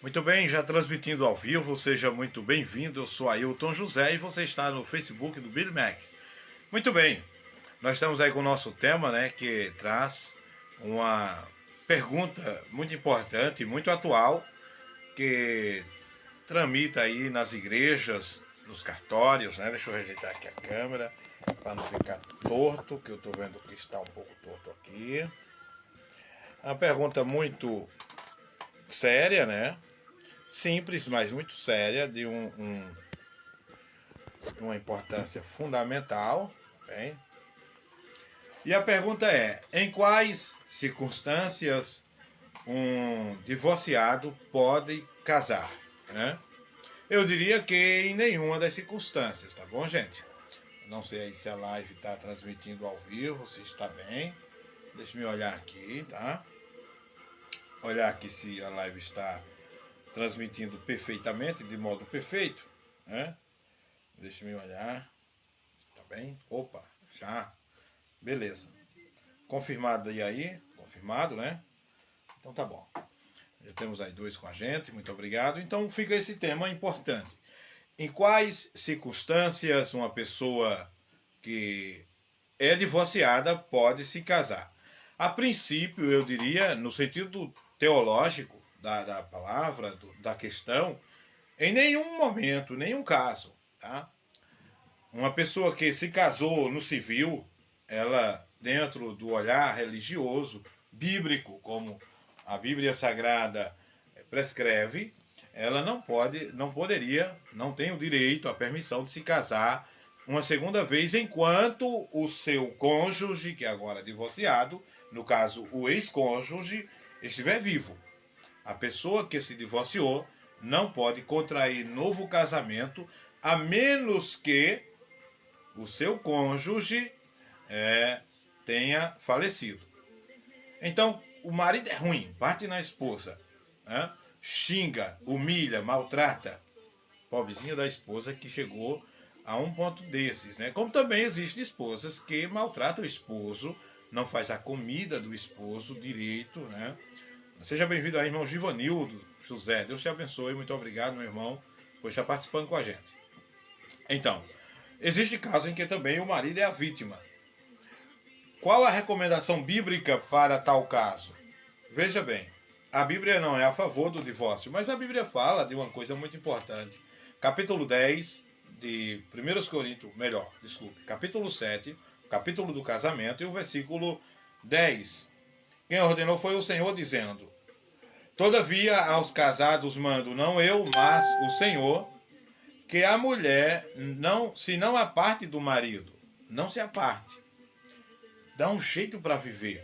Muito bem, já transmitindo ao vivo, seja muito bem-vindo. Eu sou Ailton José e você está no Facebook do Billy Mac. Muito bem, nós estamos aí com o nosso tema, né, que traz uma pergunta muito importante, muito atual, que tramita aí nas igrejas, nos cartórios, né? Deixa eu rejeitar aqui a câmera para não ficar torto, que eu estou vendo que está um pouco torto aqui. É uma pergunta muito séria, né? Simples, mas muito séria, de uma importância fundamental. Bem? E a pergunta é: em quais circunstâncias um divorciado pode casar? Né? Eu diria que em nenhuma das circunstâncias, tá bom, gente? Não sei aí se a live está transmitindo ao vivo, se está bem. Deixa eu olhar aqui, tá? Olhar aqui se a live está transmitindo perfeitamente, de modo perfeito, né? Deixa eu olhar. Tá bem? Opa, já. Beleza. Confirmado aí? Confirmado, né? Então tá bom. Já temos aí dois com a gente, muito obrigado. Então fica esse tema importante. Em quais circunstâncias uma pessoa que é divorciada pode se casar? A princípio, eu diria, no sentido teológico da palavra, da questão, em nenhum momento, nenhum caso, tá? Uma pessoa que se casou no civil, ela, dentro do olhar religioso, bíblico, como a Bíblia Sagrada prescreve, ela não poderia, não tem o direito, a permissão de se casar uma segunda vez enquanto o seu cônjuge, que é agora divorciado, no caso o ex-cônjuge, estiver vivo. A pessoa que se divorciou não pode contrair novo casamento a menos que o seu cônjuge tenha falecido. Então, o marido é ruim, bate na esposa, né? Xinga, humilha, maltrata. Pobrezinha da esposa que chegou a um ponto desses, né? Como também existem esposas que maltratam o esposo, não faz a comida do esposo direito, né? Seja bem-vindo aí, irmão Givanildo José. Deus te abençoe, muito obrigado, meu irmão, por estar participando com a gente. Então, existe caso em que também o marido é a vítima. Qual a recomendação bíblica para tal caso? Veja bem, a Bíblia não é a favor do divórcio, mas a Bíblia fala de uma coisa muito importante. Capítulo 10 de 1 Coríntios, capítulo 7, capítulo do casamento e o versículo 10. Quem ordenou foi o Senhor dizendo: Todavia aos casados mando, não eu, mas o Senhor, que a mulher se não aparte do marido, não se aparte. Dá um jeito para viver.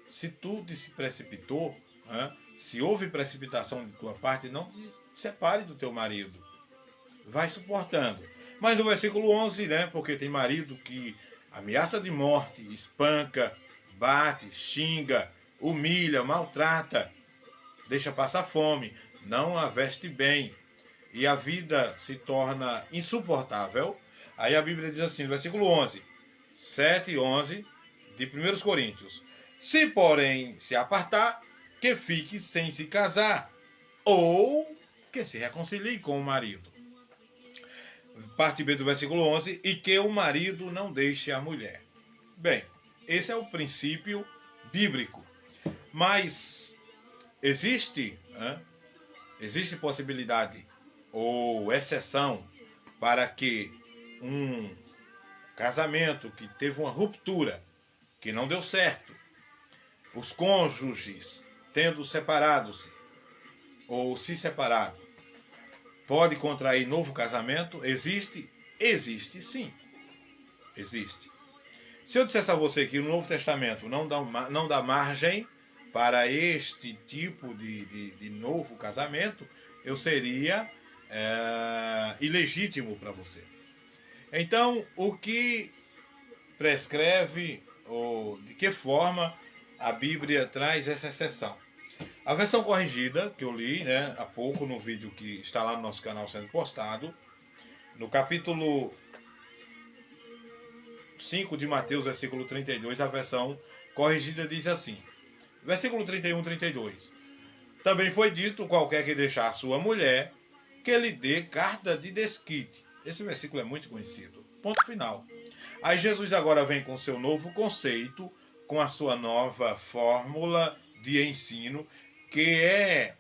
Se tu se precipitou, né, se houve precipitação de tua parte, não te separe do teu marido. Vai suportando. Mas no versículo 11, né, porque tem marido que ameaça de morte, espanca, bate, xinga, humilha, maltrata, deixa passar fome, não a veste bem, e a vida se torna insuportável. Aí a Bíblia diz assim, no versículo 11, 7 e 11 de 1 Coríntios: Se, porém, se apartar, que fique sem se casar, ou que se reconcilie com o marido. Parte B do versículo 11, e que o marido não deixe a mulher. Bem, esse é o princípio bíblico. Mas existe possibilidade ou exceção para que um casamento que teve uma ruptura, que não deu certo, os cônjuges tendo separado-se ou se separado, pode contrair novo casamento? Existe? Existe sim. Existe. Se eu dissesse a você que o Novo Testamento não dá margem para este tipo de novo casamento, eu seria ilegítimo para você. Então, o que prescreve, ou de que forma a Bíblia traz essa exceção? A versão corrigida, que eu li, né, há pouco no vídeo que está lá no nosso canal sendo postado, no capítulo 5 de Mateus, versículo 32, a versão corrigida diz assim, versículo 31, 32. Também foi dito: qualquer que deixar a sua mulher, que lhe dê carta de desquite. Esse versículo é muito conhecido. Ponto final. Aí Jesus agora vem com seu novo conceito, com a sua nova fórmula de ensino, que é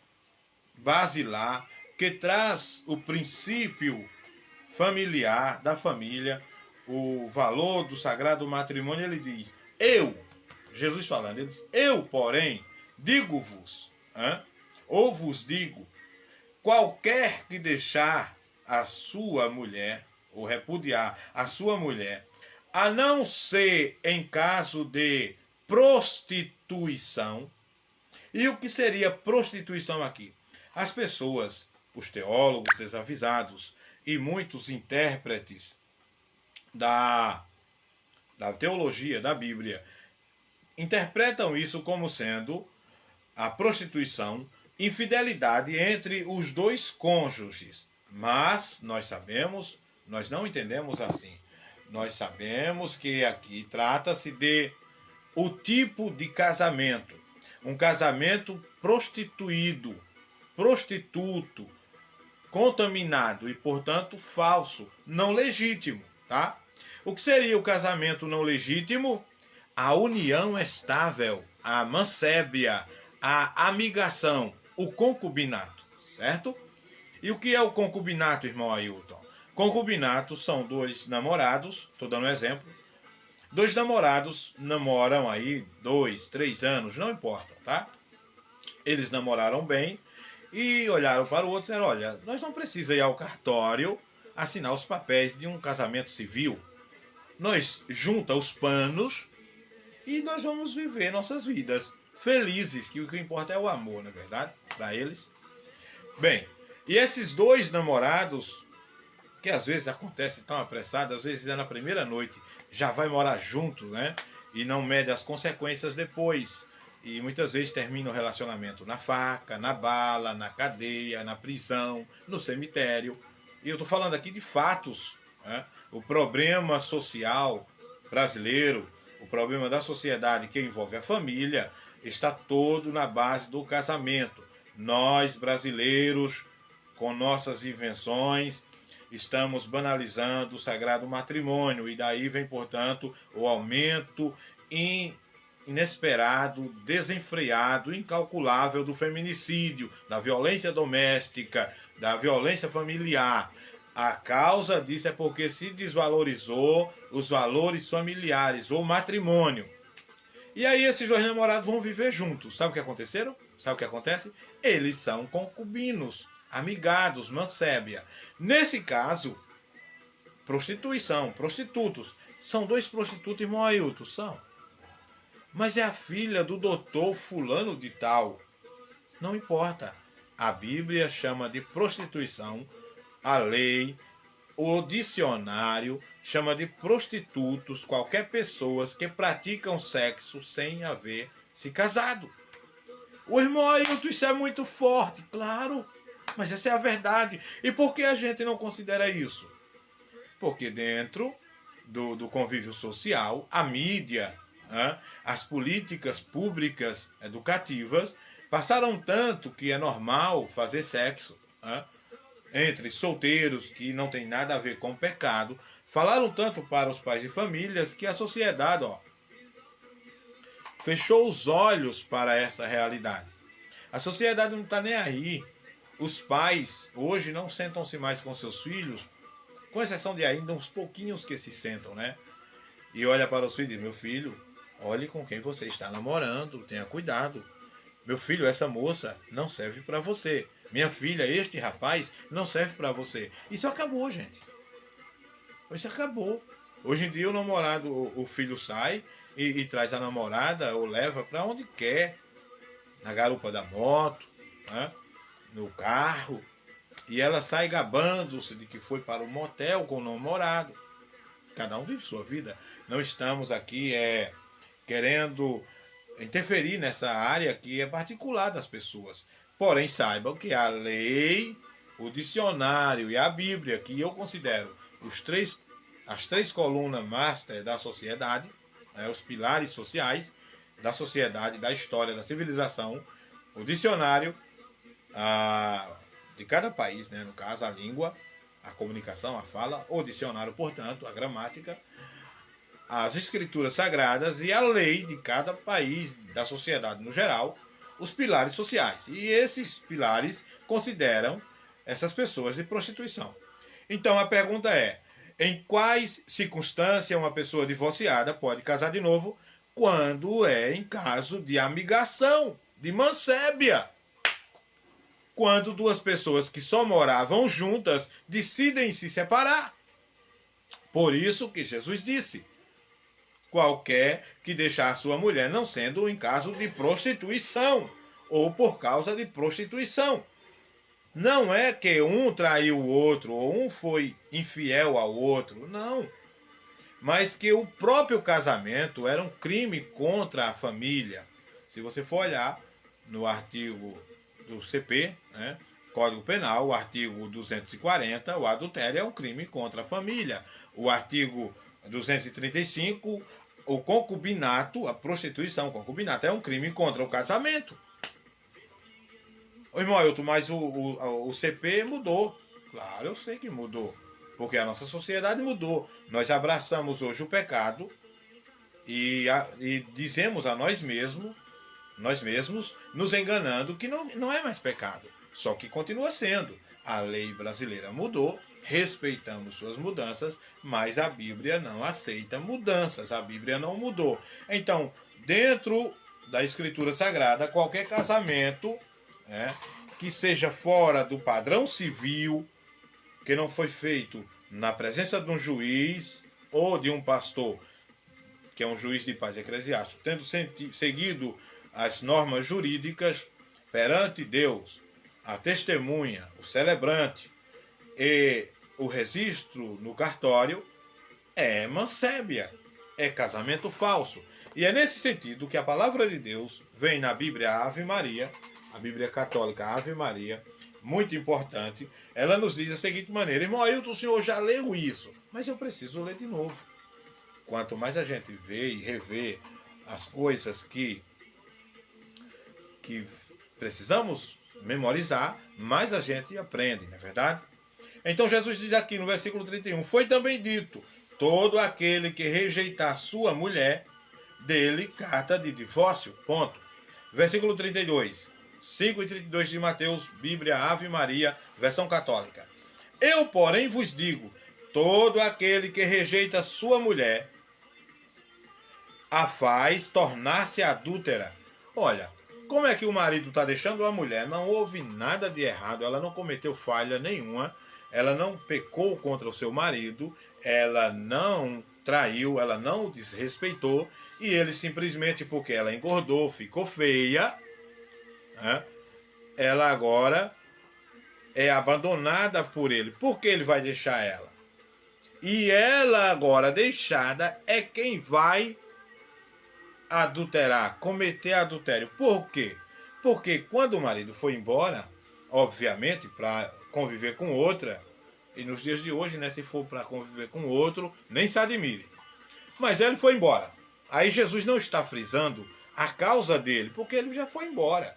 basilar, que traz o princípio familiar da família, o valor do sagrado matrimônio. Ele diz: Jesus falando, ele diz: eu, porém, digo-vos, ou vos digo, qualquer que deixar a sua mulher, ou repudiar a sua mulher, a não ser em caso de prostituição. E o que seria prostituição aqui? As pessoas, os teólogos desavisados e muitos intérpretes da teologia da Bíblia interpretam isso como sendo a prostituição, infidelidade entre os dois cônjuges. Mas nós não entendemos assim. Nós sabemos que aqui trata-se de o tipo de casamento. Um casamento prostituído, prostituto, contaminado e, portanto, falso, não legítimo, tá? O que seria o casamento não legítimo? A união estável, a mancébia, a amigação, o concubinato, certo? E o que é o concubinato, irmão Ailton? Concubinato são dois namorados, estou dando um exemplo. Dois namorados namoram aí 2, 3 anos, não importa, tá? Eles namoraram bem e olharam para o outro e disseram: olha, nós não precisamos ir ao cartório assinar os papéis de um casamento civil. Nós junta os panos e nós vamos viver nossas vidas felizes, que o que importa é o amor, não é verdade? Para eles. Bem, e esses dois namorados, que às vezes acontece tão apressado, às vezes na primeira noite já vai morar junto, né? E não mede as consequências depois. E muitas vezes termina o relacionamento na faca, na bala, na cadeia, na prisão, no cemitério. E eu estou falando aqui de fatos, né? O problema social brasileiro, o problema da sociedade que envolve a família, está todo na base do casamento. Nós, brasileiros, com nossas invenções, estamos banalizando o sagrado matrimônio, e daí vem, portanto, o aumento inesperado, desenfreado, incalculável do feminicídio, da violência doméstica, da violência familiar. A causa disso é porque se desvalorizou os valores familiares, o matrimônio. E aí esses dois namorados vão viver juntos. Sabe o que aconteceram? Sabe o que acontece? Eles são concubinos, amigados, mancébia. Nesse caso, prostituição, prostitutos. São dois prostitutos, irmão Ailton? São. Mas é a filha do doutor fulano de tal. Não importa. A Bíblia chama de prostituição, a lei, o dicionário chama de prostitutos qualquer pessoas que praticam sexo sem haver se casado. O irmão Ailton, isso é muito forte, claro, mas essa é a verdade. E por que a gente não considera isso? Porque dentro do convívio social, a mídia, as políticas públicas educativas passaram tanto que é normal fazer sexo entre solteiros, que não tem nada a ver com pecado. Falaram tanto para os pais de famílias que a sociedade fechou os olhos para essa realidade. A sociedade não está nem aí. Os pais hoje não sentam-se mais com seus filhos, com exceção de ainda uns pouquinhos que se sentam, né? E olha para os filhos e diz: meu filho, olhe com quem você está namorando, tenha cuidado. Meu filho, essa moça não serve para você. Minha filha, este rapaz não serve para você. Isso acabou, gente. Isso acabou. Hoje em dia o namorado, o filho sai e traz a namorada ou leva para onde quer. Na garupa da moto, no carro. E ela sai gabando-se de que foi para o motel com o namorado. Cada um vive sua vida. Não estamos aqui querendo interferir nessa área que é particular das pessoas. Porém, saibam que a lei, o dicionário e a Bíblia, que eu considero as três colunas master da sociedade, os pilares sociais da sociedade, da história, da civilização, o dicionário, de cada país, né? No caso, a língua, a comunicação, a fala, o dicionário, portanto, a gramática, as escrituras sagradas e a lei de cada país, da sociedade no geral, os pilares sociais. E esses pilares consideram essas pessoas de prostituição. Então a pergunta é: em quais circunstâncias uma pessoa divorciada pode casar de novo? Quando é em caso de amigação, de mancébia. Quando duas pessoas que só moravam juntas decidem se separar. Por isso que Jesus disse: qualquer que deixar sua mulher, não sendo em caso de prostituição ou por causa de prostituição. Não é que um traiu o outro ou um foi infiel ao outro, não. Mas que o próprio casamento era um crime contra a família. Se você for olhar no artigo do CP, né, Código Penal, o artigo 240, o adultério é um crime contra a família. O artigo 235, o concubinato, a prostituição, o concubinato é um crime contra o casamento. Ô, irmão Ailton, mas o CP mudou. Claro, eu sei que mudou. Porque a nossa sociedade mudou. Nós abraçamos hoje o pecado e dizemos a nós mesmos, nos enganando que não é mais pecado. Só que continua sendo. A lei brasileira mudou, respeitamos suas mudanças, mas a Bíblia não aceita mudanças. A Bíblia não mudou. Então, dentro da Escritura Sagrada, qualquer casamento, né, que seja fora do padrão civil, que não foi feito na presença de um juiz ou de um pastor, que é um juiz de paz eclesiástico, tendo seguido as normas jurídicas perante Deus, a testemunha, o celebrante e o registro no cartório, é mancébia, é casamento falso. E é nesse sentido que a palavra de Deus vem na Bíblia Ave Maria, a Bíblia Católica Ave Maria, muito importante. Ela nos diz da seguinte maneira: irmão Ailton, o senhor já leu isso, mas eu preciso ler de novo. Quanto mais a gente vê e revê as coisas que precisamos memorizar, mais a gente aprende, não é verdade? Então Jesus diz aqui no versículo 31, foi também dito, todo aquele que rejeitar sua mulher, dele carta de divórcio, ponto. Versículo 32, 5 e 32 de Mateus, Bíblia Ave Maria, versão católica. Eu, porém, vos digo, todo aquele que rejeita sua mulher, a faz tornar-se adúltera. Olha, como é que o marido está deixando a mulher? Não houve nada de errado, ela não cometeu falha nenhuma, ela não pecou contra o seu marido, ela não traiu, ela não o desrespeitou, e ele simplesmente porque ela engordou, ficou feia, né, ela agora é abandonada por ele. Por que ele vai deixar ela? E ela agora deixada é quem vai adulterar, cometer adultério. Por quê? Porque quando o marido foi embora, obviamente, para conviver com outra, e nos dias de hoje, né, se for para conviver com outro, nem se admire. Mas ele foi embora. Aí Jesus não está frisando a causa dele, porque ele já foi embora.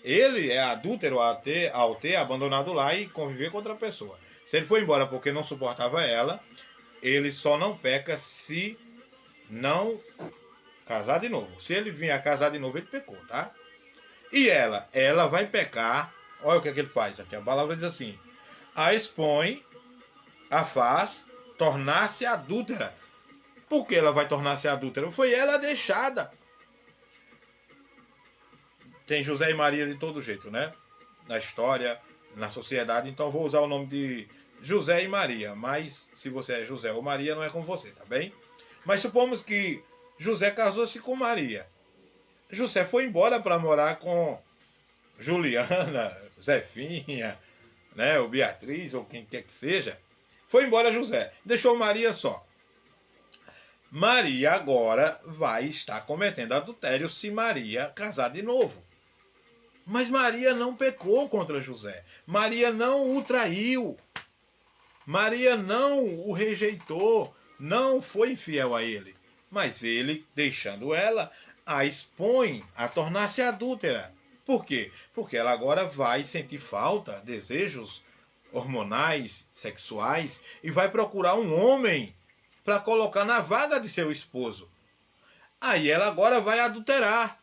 Ele é adúltero ao ter abandonado lá e conviver com outra pessoa. Se ele foi embora porque não suportava ela, ele só não peca se não casar de novo. Se ele vier a casar de novo, ele pecou, tá? E ela vai pecar. Olha o que é que ele faz aqui. A palavra diz assim: a expõe, a faz tornar-se adúltera. Por que ela vai tornar-se adúltera? Foi ela deixada. Tem José e Maria de todo jeito, né? Na história, na sociedade. Então vou usar o nome de José e Maria. Mas se você é José ou Maria, não é com você, tá bem? Mas supomos que José casou-se com Maria. José foi embora para morar com Juliana, Zefinha, né, ou Beatriz, ou quem quer que seja. Foi embora José. Deixou Maria só. Maria agora vai estar cometendo adultério se Maria casar de novo. Mas Maria não pecou contra José. Maria não o traiu. Maria não o rejeitou. Não foi infiel a ele. Mas ele, deixando ela, a expõe a tornar-se adúltera. Por quê? Porque ela agora vai sentir falta, desejos hormonais, sexuais, e vai procurar um homem para colocar na vaga de seu esposo. Aí ela agora vai adulterar.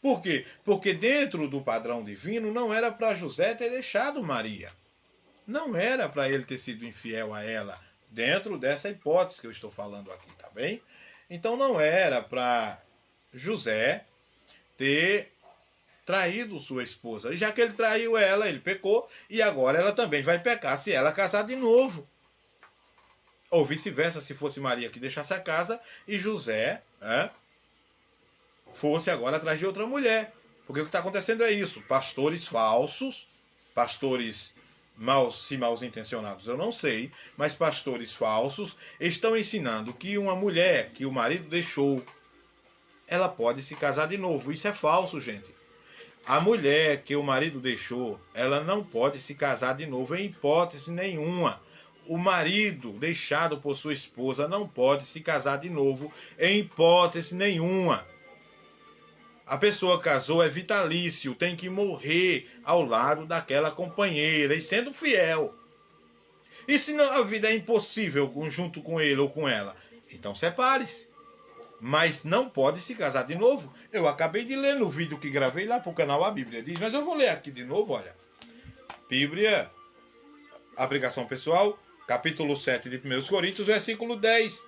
Por quê? Porque dentro do padrão divino não era para José ter deixado Maria. Não era para ele ter sido infiel a ela, dentro dessa hipótese que eu estou falando aqui, tá bem? Então não era para José ter traído sua esposa. E já que ele traiu ela, ele pecou, e agora ela também vai pecar se ela casar de novo. Ou vice-versa, se fosse Maria que deixasse a casa e José fosse agora atrás de outra mulher. Porque o que está acontecendo é isso. Pastores falsos, pastores mal intencionados, eu não sei, mas pastores falsos estão ensinando que uma mulher que o marido deixou, ela pode se casar de novo. Isso é falso, gente. A mulher que o marido deixou, ela não pode se casar de novo em hipótese nenhuma. O marido deixado por sua esposa não pode se casar de novo em hipótese nenhuma. A pessoa casou, é vitalício, tem que morrer ao lado daquela companheira e sendo fiel. E se não, a vida é impossível junto com ele ou com ela, então separe-se. Mas não pode se casar de novo. Eu acabei de ler no vídeo que gravei lá para o canal A Bíblia Diz, mas eu vou ler aqui de novo, olha. Bíblia, aplicação pessoal, capítulo 7 de 1 Coríntios, versículo 10.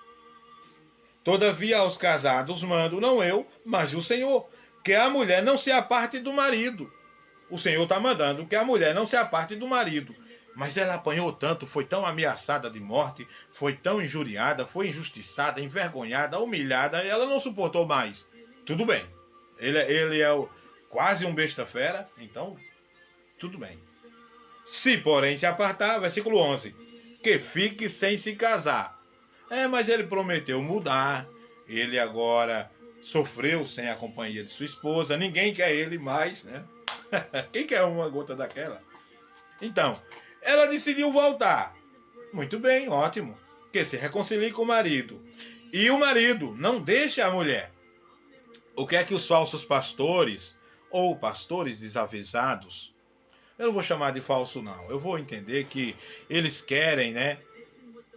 Todavia aos casados mando, não eu, mas o Senhor, que a mulher não se aparte do marido. O Senhor está mandando que a mulher não se aparte do marido. Mas ela apanhou tanto, foi tão ameaçada de morte, foi tão injuriada, foi injustiçada, envergonhada, humilhada, e ela não suportou mais. Tudo bem. Ele é quase um besta-fera, então tudo bem. Se, porém, se apartar, versículo 11, que fique sem se casar. Mas ele prometeu mudar, ele agora sofreu sem a companhia de sua esposa, ninguém quer ele mais, né? Quem quer uma gota daquela? Então, ela decidiu voltar. Muito bem, ótimo. Que se reconcilie com o marido. E o marido não deixe a mulher. O que é que os falsos pastores ou pastores desavisados, eu não vou chamar de falso não, eu vou entender que eles querem,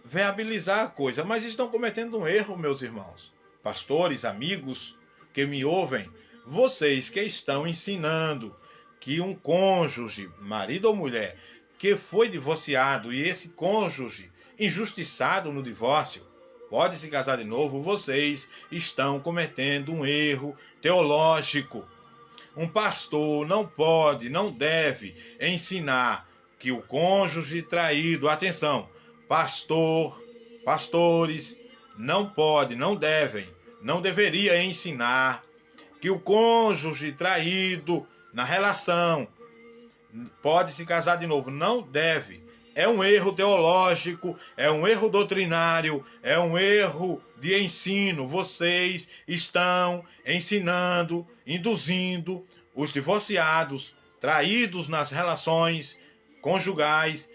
viabilizar a coisa, mas estão cometendo um erro, meus irmãos. Pastores, amigos que me ouvem, vocês que estão ensinando que um cônjuge, marido ou mulher, que foi divorciado e esse cônjuge injustiçado no divórcio pode se casar de novo, vocês estão cometendo um erro teológico. Um pastor não pode, não deve ensinar que o cônjuge traído, atenção, pastores não pode, não devem, não deveria ensinar que o cônjuge traído na relação pode se casar de novo. Não deve. É um erro teológico, é um erro doutrinário, é um erro de ensino. Vocês estão ensinando, induzindo os divorciados, traídos nas relações conjugais,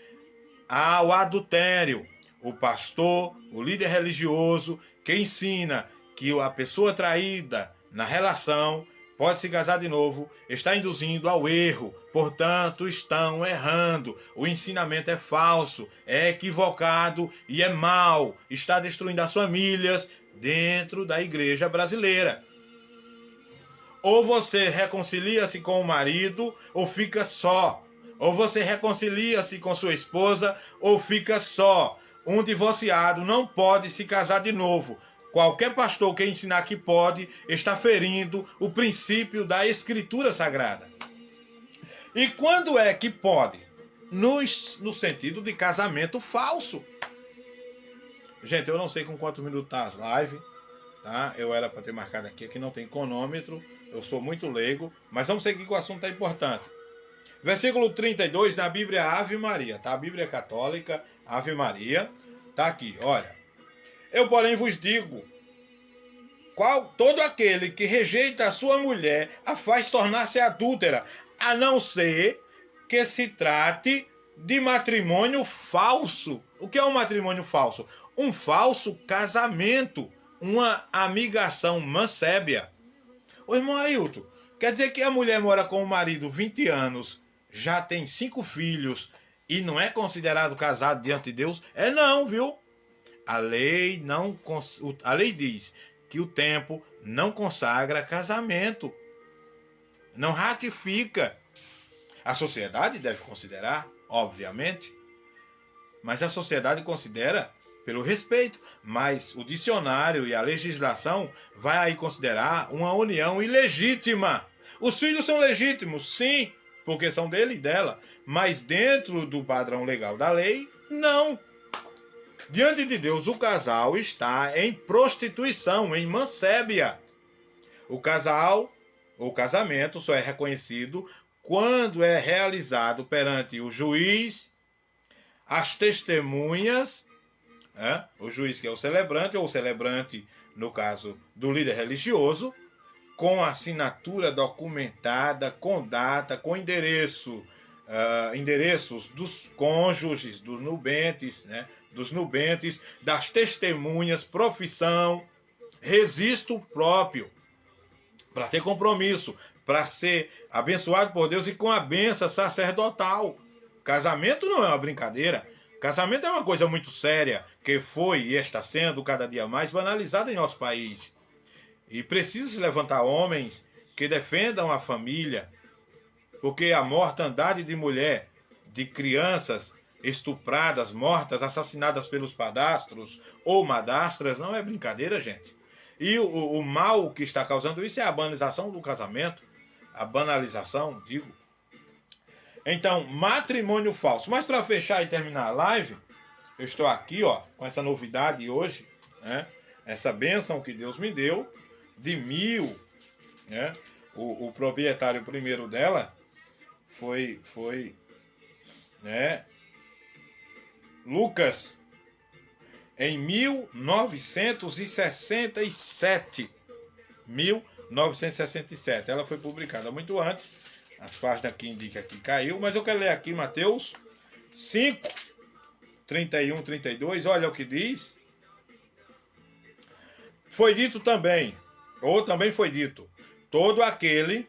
ao adultério. O pastor, o líder religioso, que ensina que a pessoa traída na relação pode se casar de novo, está induzindo ao erro. Portanto, estão errando. O ensinamento é falso, é equivocado e é mau. Está destruindo as famílias dentro da igreja brasileira. Ou você reconcilia-se com o marido, ou fica só. Ou você reconcilia-se com sua esposa, ou fica só. Um divorciado não pode se casar de novo. Qualquer pastor que ensinar que pode está ferindo o princípio da Escritura Sagrada. E quando é que pode? No sentido de casamento falso. Gente, eu não sei com quantos minutos está as lives, tá? Eu era para ter marcado aqui não tem cronômetro, eu sou muito leigo, mas vamos seguir que o assunto é importante. Versículo 32 da Bíblia Ave Maria, tá? A Bíblia Católica, Ave Maria, tá aqui, olha. Eu, porém, vos digo, todo aquele que rejeita a sua mulher a faz tornar-se adúltera, a não ser que se trate de matrimônio falso. O que é um matrimônio falso? Um falso casamento, uma amigação mancébia. Ô irmão Ailton, Quer dizer que a mulher mora com o marido 20 anos, já tem 5 filhos e não é considerado casado diante de Deus? É não, viu? A lei não, a lei diz que o tempo não consagra casamento, não ratifica. A sociedade deve considerar, obviamente, mas a sociedade considera pelo respeito, mas o dicionário e a legislação vai aí considerar uma união ilegítima. Os filhos são legítimos, sim, porque são dele e dela, mas dentro do padrão legal da lei, não. Diante de Deus, o casal está em prostituição, em mancébia. O casamento só é reconhecido quando é realizado perante o juiz, as testemunhas, o juiz que é o celebrante, ou o celebrante, no caso do líder religioso, com assinatura documentada, com data, com endereços dos cônjuges, dos nubentes, das testemunhas, profissão, registro próprio, para ter compromisso, para ser abençoado por Deus e com a bênção sacerdotal. Casamento não é uma brincadeira. Casamento é uma coisa muito séria, que foi e está sendo cada dia mais banalizada em nosso país. E precisa se levantar homens que defendam a família, porque a mortandade de mulher, de crianças estupradas, mortas, assassinadas pelos padastros ou madastras, não é brincadeira, gente. E o mal que está causando isso é a banalização do casamento, a banalização, digo. Então, matrimônio falso. Mas para fechar e terminar a live, eu estou aqui, com essa novidade hoje, essa bênção que Deus me deu, de 1000, o proprietário primeiro dela foi Lucas, em 1967. 1967. Ela foi publicada muito antes. As páginas aqui indicam que caiu, mas eu quero ler aqui Mateus 5, 31, 32. Olha o que diz. Foi dito também, ou também foi dito, todo aquele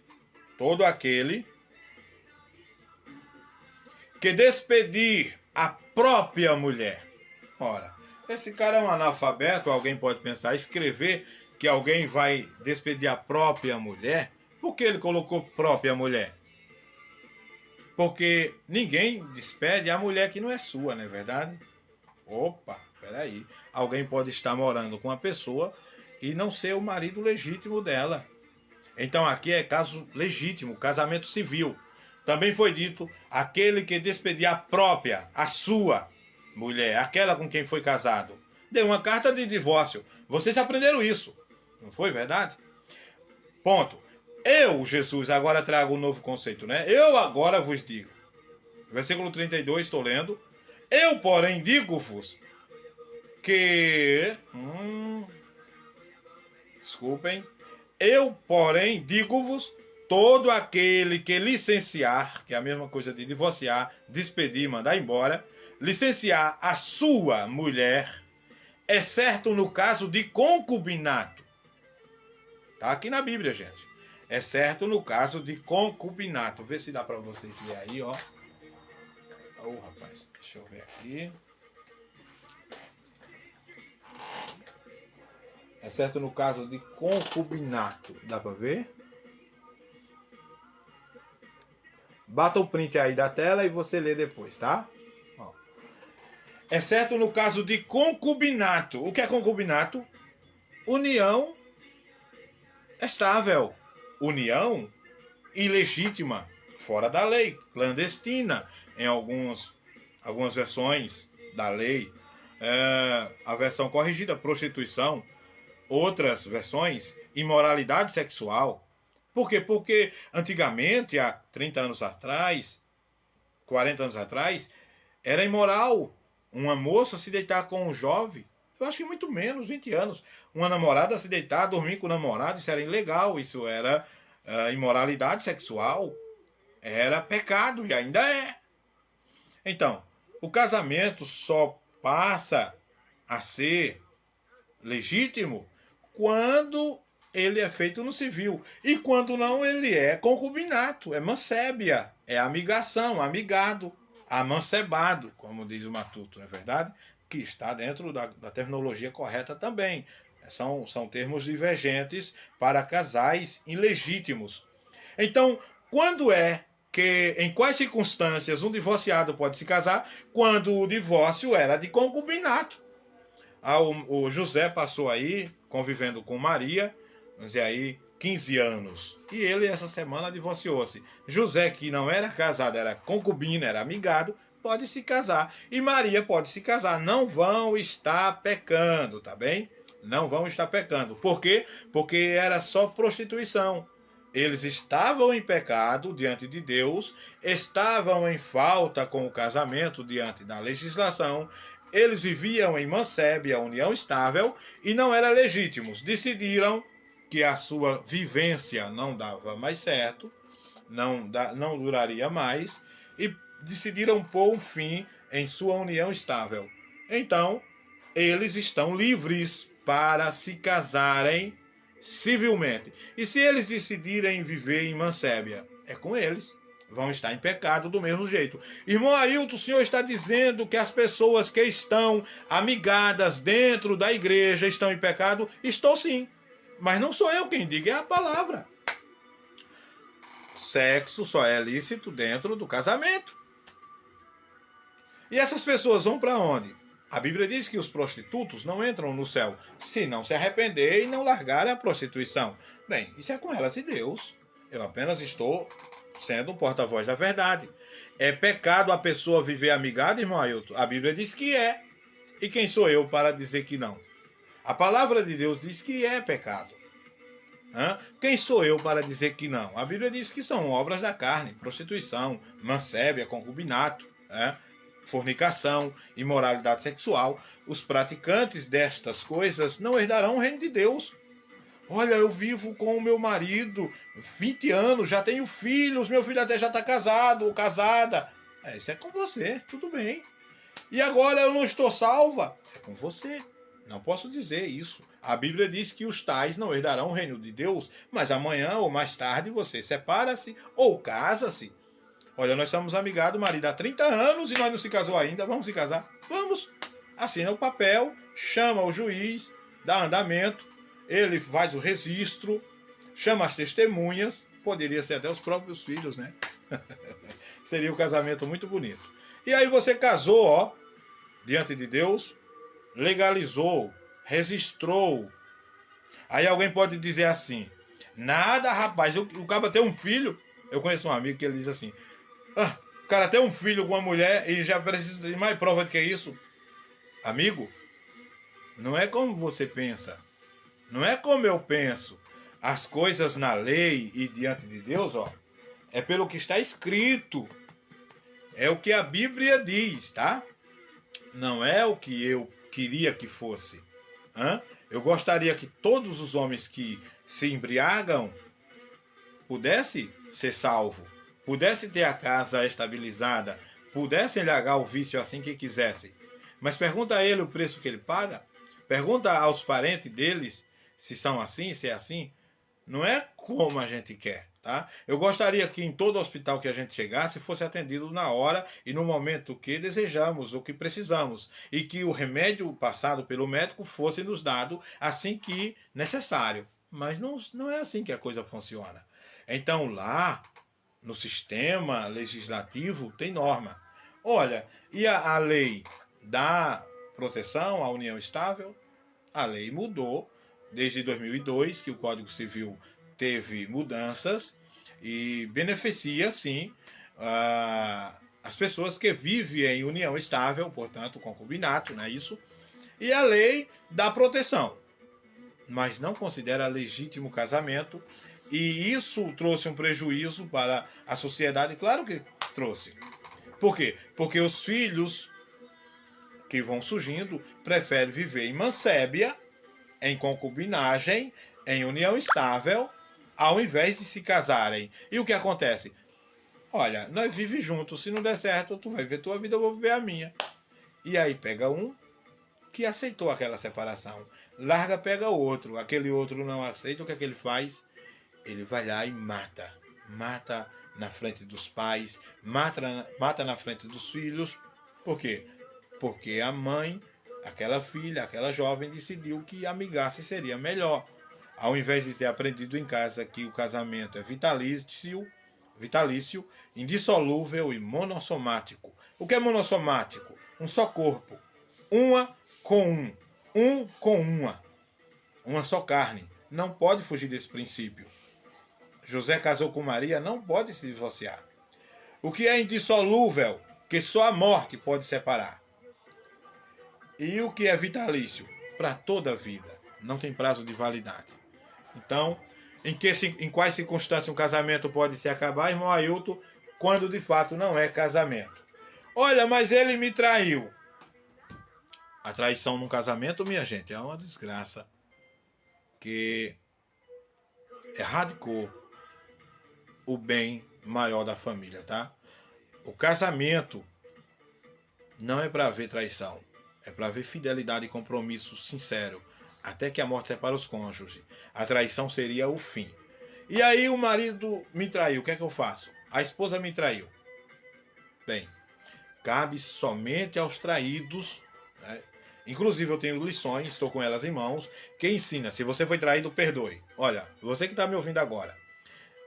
que despedir a própria mulher. Ora, esse cara é um analfabeto, alguém pode pensar, escrever que alguém vai despedir a própria mulher. Por que ele colocou própria mulher? Porque ninguém despede a mulher que não é sua, não é verdade? Opa, peraí. Alguém pode estar morando com uma pessoa e não ser o marido legítimo dela. Então aqui é caso legítimo, casamento civil. Também foi dito, aquele que despedir a sua mulher, aquela com quem foi casado, deu uma carta de divórcio. Vocês aprenderam isso, não foi verdade? Ponto. Eu, Jesus, agora trago um novo conceito, né? Eu agora vos digo. Versículo 32, estou lendo. Eu, porém, digo-vos que... Desculpem. Eu, porém, digo-vos, todo aquele que licenciar, que é a mesma coisa de divorciar, despedir, mandar embora, licenciar a sua mulher, exceto no caso de concubinato. Está aqui na Bíblia, gente. Exceto no caso de concubinato. Vê se dá para vocês ver aí, ó. Rapaz, deixa eu ver aqui. Exceto no caso de concubinato. Dá para ver? Bata o print aí da tela e você lê depois, tá? Ó. Exceto no caso de concubinato. O que é concubinato? União estável. União ilegítima, fora da lei, clandestina, em algumas versões da lei. A versão corrigida, prostituição. Outras versões, imoralidade sexual. Por quê? Porque antigamente, há 30 anos atrás, 40 anos atrás, era imoral uma moça se deitar com um jovem. Eu acho que muito menos, 20 anos. Uma namorada se deitar, dormir com o namorado, isso era ilegal, isso era imoralidade sexual, era pecado e ainda é. Então, o casamento só passa a ser legítimo quando ele é feito no civil. E quando não, ele é concubinato, é mancébia, é amigação, amigado, amancebado, como diz o Matuto, não é verdade? Que está dentro da terminologia correta também. São termos divergentes para casais ilegítimos. Então, quando em quais circunstâncias um divorciado pode se casar? Quando o divórcio era de concubinato. O José passou aí, convivendo com Maria, vamos dizer aí, 15 anos. E ele, essa semana, divorciou-se. José, que não era casado, era concubino, era amigado, pode se casar. E Maria pode se casar. Não vão estar pecando, tá bem? Não vão estar pecando. Por quê? Porque era só prostituição. Eles estavam em pecado diante de Deus, estavam em falta com o casamento diante da legislação, eles viviam em mancébia, união estável, e não eram legítimos. Decidiram que a sua vivência não dava mais certo, não duraria mais, e decidiram pôr um fim em sua união estável. Então, eles estão livres para se casarem civilmente. E se eles decidirem viver em mancébia, é com eles. Vão estar em pecado do mesmo jeito. Irmão Ailton, o senhor está dizendo que as pessoas que estão amigadas dentro da igreja estão em pecado? Estou sim. Mas não sou eu quem diga, é a palavra. Sexo só é lícito dentro do casamento. E essas pessoas vão para onde? A Bíblia diz que os prostitutos não entram no céu se não se arrepender e não largarem a prostituição. Bem, isso é com elas e Deus. Eu apenas estou sendo um porta-voz da verdade. É pecado a pessoa viver amigada, irmão Ailton? A Bíblia diz que é. E quem sou eu para dizer que não? A palavra de Deus diz que é pecado. Quem sou eu para dizer que não? A Bíblia diz que são obras da carne, prostituição, mancébia, concubinato, fornicação, imoralidade sexual. Os praticantes destas coisas não herdarão o reino de Deus. Olha, eu vivo com o meu marido 20 anos, já tenho filhos, meu filho até já está casado ou casada. Isso é com você, tudo bem. E agora eu não estou salva? É com você. Não posso dizer isso. A Bíblia diz que os tais não herdarão o reino de Deus, mas amanhã ou mais tarde você separa-se ou casa-se. Olha, nós estamos amigados, marido, há 30 anos e nós não se casou ainda. Vamos se casar? Vamos. Assina o papel, chama o juiz, dá andamento, ele faz o registro, chama as testemunhas, poderia ser até os próprios filhos, né? Seria um casamento muito bonito. E aí você casou, diante de Deus, legalizou, registrou. Aí alguém pode dizer assim, nada, rapaz, o cara tem um filho. Eu conheço um amigo que ele diz assim, o cara tem um filho com uma mulher e já precisa de mais prova do que isso. Amigo, não é como você pensa. Não é como eu penso. As coisas na lei e diante de Deus, é pelo que está escrito. É o que a Bíblia diz, tá? Não é o que eu queria que fosse. Eu gostaria que todos os homens que se embriagam pudessem ser salvos, pudessem ter a casa estabilizada, pudessem largar o vício assim que quisessem. Mas pergunta a ele o preço que ele paga. Pergunta aos parentes deles se são assim, se é assim. Não é como a gente quer, tá? Eu gostaria que em todo hospital que a gente chegasse fosse atendido na hora e no momento que desejamos, o que precisamos. E que o remédio passado pelo médico fosse nos dado assim que necessário. Mas não é assim que a coisa funciona. Então lá, no sistema legislativo, tem norma. Olha, e a lei da proteção à união estável? A lei mudou desde 2002, que o Código Civil teve mudanças e beneficia, sim, as pessoas que vivem em união estável, portanto, concubinato, não é isso? E a lei da proteção, mas não considera legítimo casamento, e isso trouxe um prejuízo para a sociedade, claro que trouxe. Por quê? Porque os filhos que vão surgindo preferem viver em mancébia, em concubinagem, em união estável, ao invés de se casarem. E o que acontece? Olha, nós vivemos juntos, se não der certo, tu vai ver tua vida, eu vou viver a minha. E aí pega um que aceitou aquela separação. larga, pega outro. Aquele outro não aceita, o que é que ele faz? Ele vai lá e mata. Mata na frente dos pais, mata na frente dos filhos. Por quê? Porque a mãe, aquela filha, aquela jovem decidiu que amigar-se seria melhor. Ao invés de ter aprendido em casa que o casamento é vitalício, indissolúvel e monossomático. O que é monossomático? Um só corpo. Uma com um com uma só carne. Não pode fugir desse princípio. José casou com Maria, não pode se divorciar. O que é indissolúvel, que só a morte pode separar. E o que é vitalício? Para toda a vida. Não tem prazo de validade. Então, em quais circunstâncias um casamento pode se acabar, irmão Ailton, quando de fato não é casamento? Olha, mas ele me traiu. A traição num casamento, minha gente, é uma desgraça que erradicou o bem maior da família, tá? O casamento não é para haver traição, é para haver fidelidade e compromisso sincero, até que a morte separe os cônjuges. A traição seria o fim. E aí o marido me traiu, o que é que eu faço? A esposa me traiu. Bem, cabe somente aos traídos, né? Inclusive eu tenho lições, estou com elas em mãos, que ensina, se você foi traído, perdoe. Olha, você que está me ouvindo agora,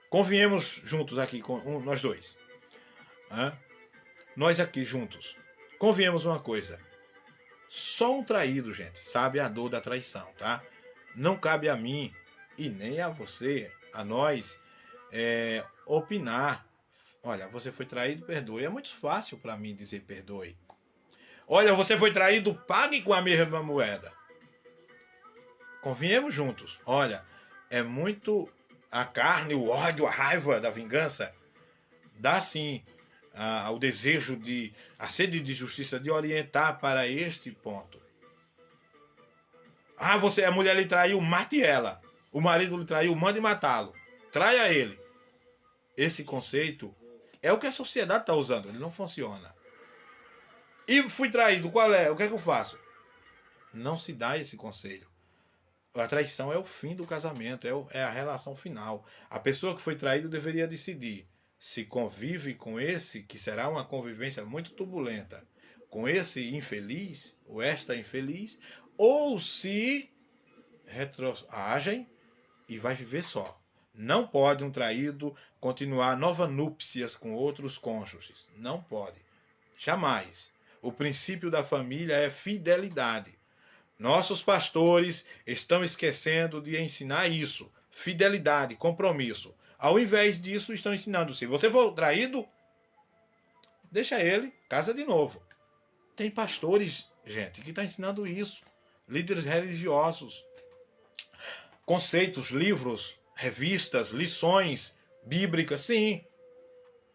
convenhamos juntos aqui, nós dois. Nós aqui juntos. Convenhamos uma coisa. Só um traído, gente, sabe a dor da traição, tá? Não cabe a mim e nem a você, a nós, opinar. Olha, você foi traído, perdoe. É muito fácil para mim dizer perdoe. Olha, você foi traído, pague com a mesma moeda. Convenhamos juntos. Olha, é muito... A carne, o ódio, a raiva da vingança dá sim o desejo a sede de justiça de orientar para este ponto. A mulher lhe traiu, mate ela. O marido lhe traiu, mande matá-lo. Traia ele. Esse conceito é o que a sociedade está usando, ele não funciona. E fui traído, qual é? O que é que eu faço? Não se dá esse conselho. A traição é o fim do casamento, é a relação final. A pessoa que foi traída deveria decidir se convive com esse, que será uma convivência muito turbulenta, com esse infeliz, ou esta infeliz, ou se retroagem e vai viver só. Não pode um traído continuar novas núpcias com outros cônjuges. Não pode. Jamais. O princípio da família é fidelidade. Nossos pastores estão esquecendo de ensinar isso. Fidelidade, compromisso. Ao invés disso, estão ensinando, se você for traído, deixa ele, casa de novo. Tem pastores, gente, que estão ensinando isso. Líderes religiosos. Conceitos, livros, revistas, lições bíblicas, sim.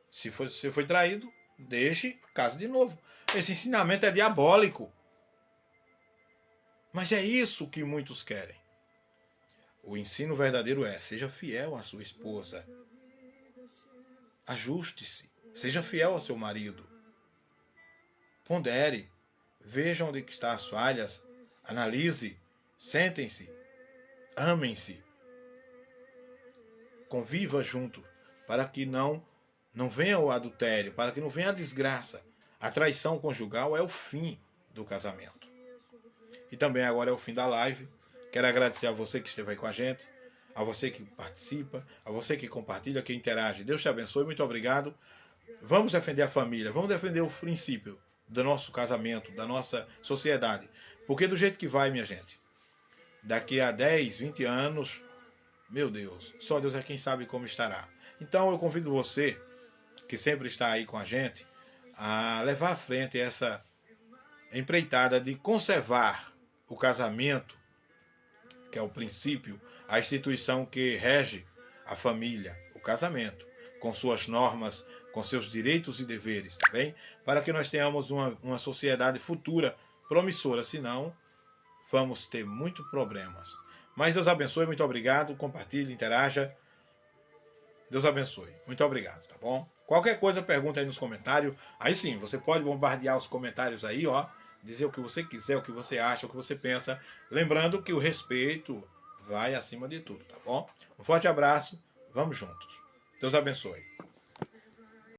Se você foi traído, deixe, casa de novo. Esse ensinamento é diabólico. Mas é isso que muitos querem. O ensino verdadeiro é: seja fiel à sua esposa. Ajuste-se. Seja fiel ao seu marido. Pondere. Veja onde estão as falhas. Analise. Sentem-se. Amem-se. Conviva junto. Para que não venha o adultério. Para que não venha a desgraça. A traição conjugal é o fim do casamento. E também agora é o fim da live. Quero agradecer a você que esteve aí com a gente, a você que participa, a você que compartilha, que interage. Deus te abençoe, muito obrigado. Vamos defender a família, vamos defender o princípio do nosso casamento, da nossa sociedade. Porque do jeito que vai, minha gente, daqui a 10, 20 anos, meu Deus, só Deus é quem sabe como estará. Então eu convido você, que sempre está aí com a gente, a levar à frente essa empreitada de conservar o casamento, que é o princípio, a instituição que rege a família, o casamento, com suas normas, com seus direitos e deveres, tá bem? Para que nós tenhamos uma sociedade futura promissora, senão vamos ter muitos problemas. Mas Deus abençoe, muito obrigado, compartilhe, interaja. Deus abençoe, muito obrigado, tá bom? Qualquer coisa, pergunta aí nos comentários. Aí sim, você pode bombardear os comentários aí, ó, dizer o que você quiser, o que você acha, o que você pensa. Lembrando que o respeito vai acima de tudo, tá bom? Um forte abraço, vamos juntos. Deus abençoe.